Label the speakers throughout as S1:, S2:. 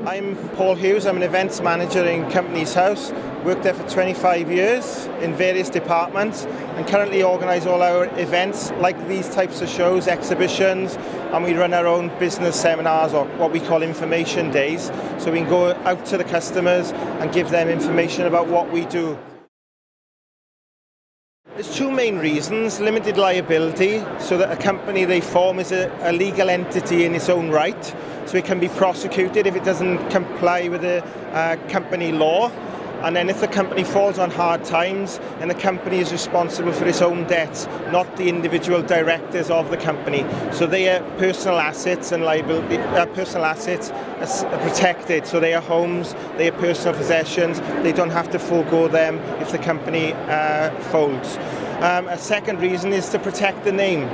S1: I'm Paul Hughes. I'm an events manager in Companies House. Worked there for 25 years in various departments and currently organise all our events like these types of shows, exhibitions, and we run our own business seminars or what we call information days. So we can go out to the customers and give them information about what we do. There's two main reasons. Limited liability, so that a company they form is a legal entity in its own right, so it can be prosecuted if it doesn't comply with the company law. And then if the company falls on hard times, then the company is responsible for its own debts, not the individual directors of the company. So their personal assets and liability, personal assets are protected. So their homes, their personal possessions, they don't have to forego them if the company folds. A second reason is to protect the name.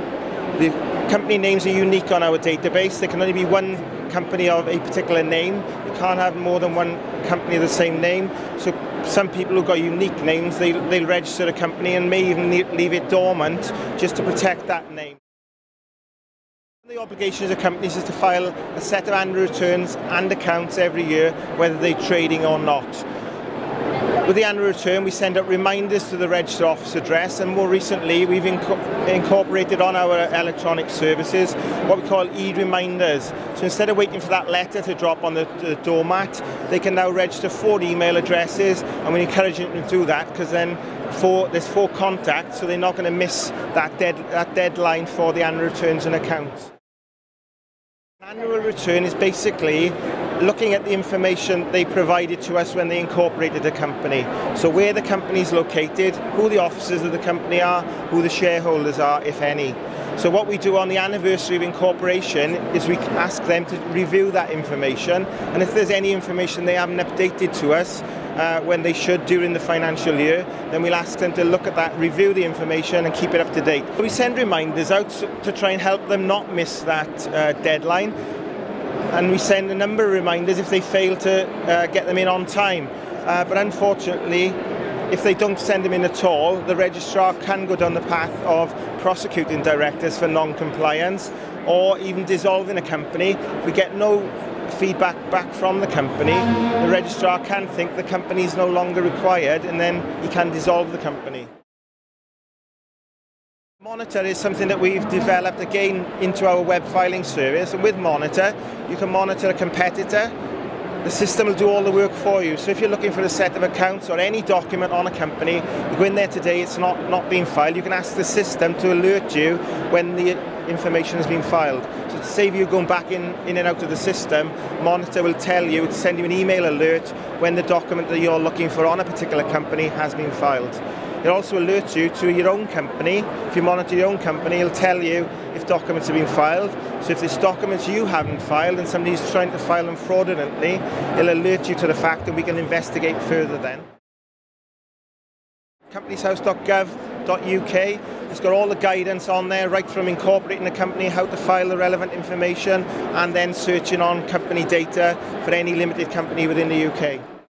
S1: The company names are unique on our database. There can only be one company of a particular name. You can't have more than one company of the same name. So some people who've got unique names, they'll register a company and may even leave it dormant just to protect that name. The obligations of companies is to file a set of annual returns and accounts every year, whether they're trading or not. With the annual return, we send out reminders to the registered office address, and more recently we've incorporated on our electronic services what we call e-reminders. So instead of waiting for that letter to drop on the doormat, they can now register 4 email addresses, and we encourage them to do that because then there's 4 contacts, so they're not going to miss that deadline for the annual returns and accounts. An annual return is basically looking at the information they provided to us when they incorporated the company. So where the company is located, who the officers of the company are, who the shareholders are, if any. So what we do on the anniversary of incorporation is we ask them to review that information, and if there's any information they haven't updated to us when they should during the financial year, then we'll ask them to look at that, review the information and keep it up to date. We send reminders out to try and help them not miss that deadline. And we send a number of reminders if they fail to get them in on time. But unfortunately, if they don't send them in at all, the registrar can go down the path of prosecuting directors for non-compliance or even dissolving a company. If we get no feedback back from the company, the registrar can think the company is no longer required, and then he can dissolve the company. Monitor is something that we've developed again into our web filing service, and with Monitor you can monitor a competitor. The system will do all the work for you. So if you're looking for a set of accounts or any document on a company, you go in there today, it's not being filed, you can ask the system to alert you when the information has been filed. So to save you going back in and out of the system, Monitor will tell you, send you an email alert when the document that you're looking for on a particular company has been filed. It also alerts you to your own company. If you monitor your own company, it'll tell you if documents have been filed. So if there's documents you haven't filed and somebody's trying to file them fraudulently, it'll alert you to the fact, and we can investigate further then. companieshouse.gov.uk. It's got all the guidance on there, right from incorporating a company, how to file the relevant information, and then searching on company data for any limited company within the UK.